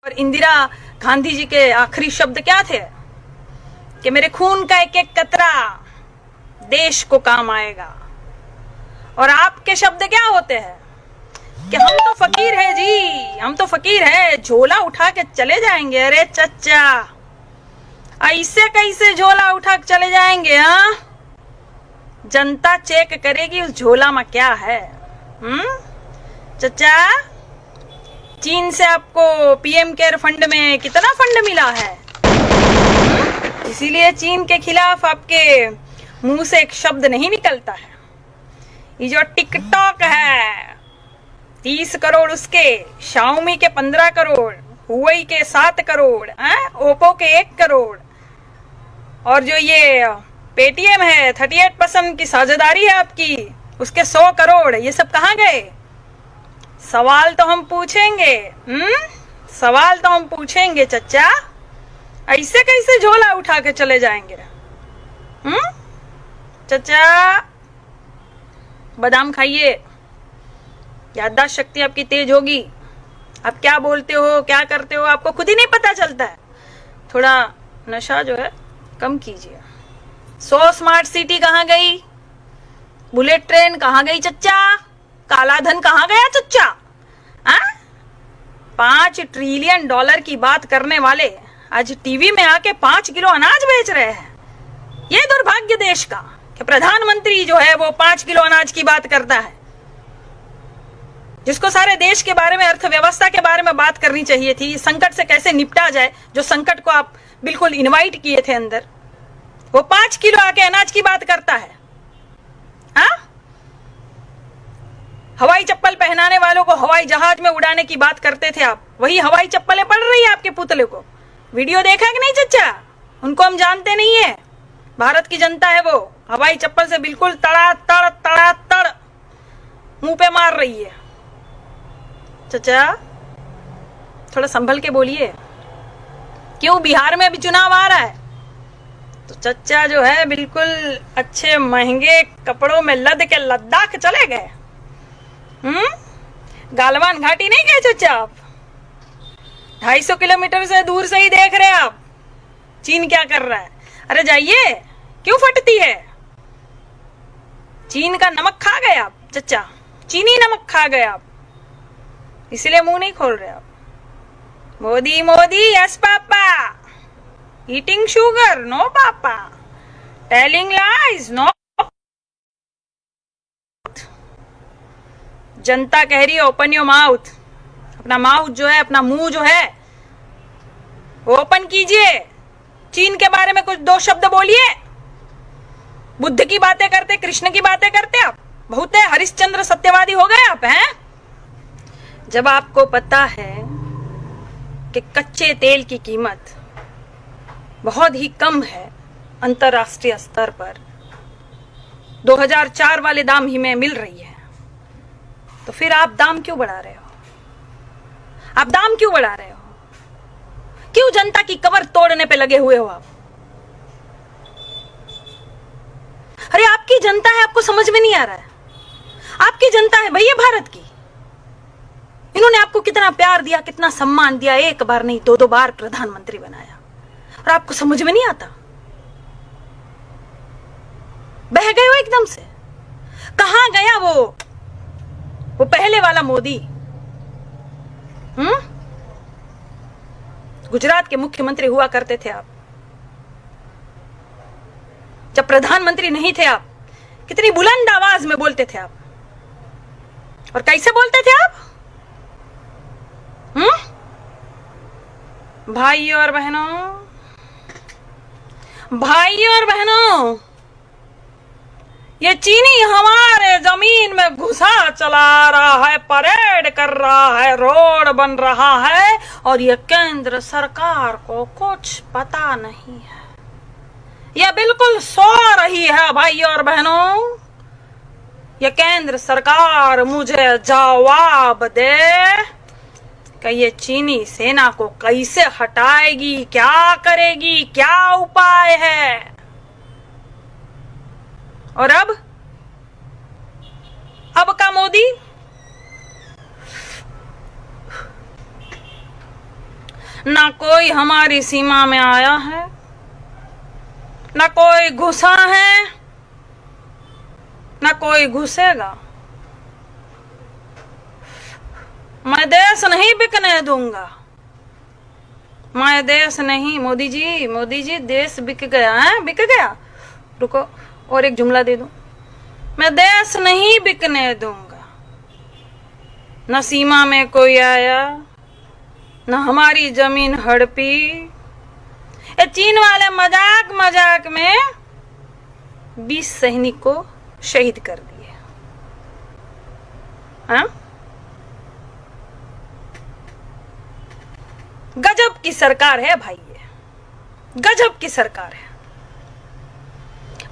और इंदिरा गांधी जी के आखिरी शब्द क्या थे कि मेरे खून का एक एक कतरा देश को काम आएगा। और आपके शब्द क्या होते हैं कि हम तो फकीर है जी, हम तो फकीर है, झोला उठा के चले जाएंगे। अरे चच्चा, ऐसे कैसे झोला उठा के चले जाएंगे? हाँ, जनता चेक करेगी उस झोला में क्या है। चच्चा, चीन से आपको पीएम केयर फंड में कितना फंड मिला है? इसीलिए चीन के खिलाफ आपके मुंह से एक शब्द नहीं निकलता है। ये जो टिकटॉक है 30 करोड़ उसके, शाओमी के 15 करोड़, हुआई के 7 करोड़, ओप्पो के 1 करोड़, और जो ये पेटीएम है 38% की साझेदारी है आपकी, उसके 100 करोड़, ये सब कहाँ गए? सवाल तो हम पूछेंगे, सवाल तो हम पूछेंगे चच्चा। ऐसे कैसे झोला उठा के चले जाएंगे? चच्चा, बादाम खाइए, याददाश्त शक्ति आपकी तेज होगी। आप क्या बोलते हो, क्या करते हो, आपको खुद ही नहीं पता चलता है। थोड़ा नशा जो है कम कीजिए। 100 स्मार्ट सिटी कहाँ गई? बुलेट ट्रेन कहाँ गई चच्चा? काला धन कहाँ गया चच्चा? 5 ट्रिलियन डॉलर की बात करने वाले आज टीवी में आके 5 किलो अनाज बेच रहे हैं। ये दुर्भाग्य देश का कि प्रधानमंत्री जो है वो 5 किलो अनाज की बात करता है, जिसको सारे देश के बारे में, अर्थव्यवस्था के बारे में बात करनी चाहिए थी। संकट से कैसे निपटा जाए, जो संकट को आप बिल्कुल इनवाइट किए थे अंदर, वो 5 किलो आके अनाज की बात करता है। हवाई चप्पल पहनाने वालों को हवाई जहाज में उड़ाने की बात करते थे आप, वही हवाई चप्पलें पड़ रही है आपके पुतले को। वीडियो देखा कि नहीं चच्चा? उनको हम जानते नहीं है, भारत की जनता है वो। हवाई चप्पल से बिल्कुल तड़ा तड़ मुंह पे मार रही है। चच्चा, थोड़ा संभल के बोलिए। क्यों? बिहार में भी चुनाव आ रहा है, तो चच्चा जो है बिल्कुल अच्छे महंगे कपड़ों में लद के लद्दाख चले गए। गालवान घाटी नहीं गए चच्चा आप? 250 किलोमीटर से दूर से ही देख रहे आप चीन क्या कर रहा है। अरे जाइए, क्यों फटती है? चीन का नमक खा गए आप चच्चा, चीनी नमक खा गए आप, इसलिए मुंह नहीं खोल रहे आप। Modi Modi, yes papa, eating sugar, no papa, telling lies, no. जनता कह रही है ओपन योर माउथ। अपना माउथ जो है, अपना मुंह जो है ओपन कीजिए। चीन के बारे में कुछ 2 शब्द बोलिए। बुद्ध की बातें करते, कृष्ण की बातें करते आप, बहुत है हरिश्चंद्र सत्यवादी हो गए आप हैं। जब आपको पता है कि कच्चे तेल की कीमत बहुत ही कम है अंतरराष्ट्रीय स्तर पर, 2004 वाले दाम ही में मिल रही है, तो फिर आप दाम क्यों बढ़ा रहे हो? आप दाम क्यों बढ़ा रहे हो? क्यों जनता की कमर तोड़ने पे लगे हुए हो आप? अरे आपकी जनता है, आपको समझ में नहीं आ रहा है? आपकी जनता है भैया भारत की। इन्होंने आपको कितना प्यार दिया, कितना सम्मान दिया, 1 बार नहीं 2-2 बार प्रधानमंत्री बनाया, और आपको समझ में नहीं आता? बह गए हो एकदम से। कहां गया वो पहले वाला मोदी? गुजरात के मुख्यमंत्री हुआ करते थे आप, जब प्रधानमंत्री नहीं थे आप, कितनी बुलंद आवाज में बोलते थे आप। और कैसे बोलते थे आप? भाइयों और बहनों, ये चीनी हमारे जमीन में घुसा चला रहा है, परेड कर रहा है, रोड बन रहा है, और ये केंद्र सरकार को कुछ पता नहीं है। ये बिल्कुल सो रही है भाइयों और बहनों। ये केंद्र सरकार मुझे जवाब दे कि ये चीनी सेना को कैसे हटाएगी, क्या करेगी, क्या उपाय है। और अब का मोदी ना कोई हमारी सीमा में आया है, ना कोई घुसा है, ना कोई घुसेगा। मैं देश नहीं बिकने दूंगा, मैं देश नहीं। मोदी जी देश बिक गया है, बिक गया। रुको और एक जुमला दे दूं, मैं देश नहीं बिकने दूंगा। न सीमा में कोई आया, न हमारी जमीन हड़पी। ये चीन वाले मजाक मजाक में 20 सैनिक को शहीद कर दिए। हाँ? गजब की सरकार है भाई, ये गजब की सरकार है।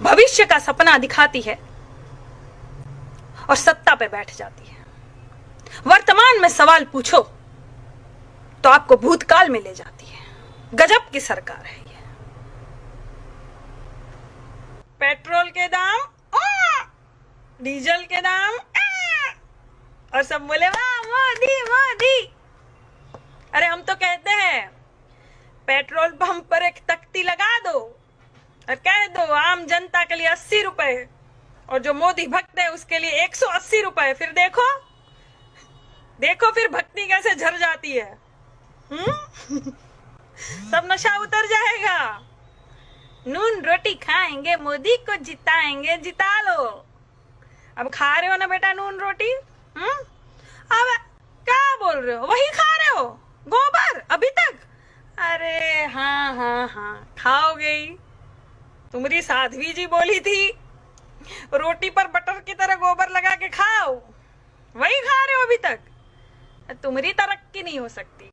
भविष्य का सपना दिखाती है और सत्ता पे बैठ जाती है। वर्तमान में सवाल पूछो तो आपको भूतकाल में ले जाती है। गजब की सरकार है ये। पेट्रोल के दाम, डीजल के दाम, और सब बोले वाह मोदी मोदी। अरे हम तो कहते हैं पेट्रोल पंप पर एक तख्ती लगा दो और कह दो आम जनता के लिए 80 रुपए, और जो मोदी भक्त है उसके लिए 180 रुपए। फिर देखो देखो फिर भक्ति कैसे झर जाती है। सब नशा उतर जाएगा। नून रोटी खाएंगे, मोदी को जिताएंगे, जिता लो। अब खा रहे हो ना बेटा नून रोटी? अब क्या बोल रहे हो? वही खा रहे हो गोबर अभी तक? अरे हाँ खाओगे ही। तुम्हारी साध्वी जी बोली थी रोटी पर बटर की तरह गोबर लगा के खाओ, वही खा रहे हो अभी तक। तुम्हारी तरक्की नहीं हो सकती।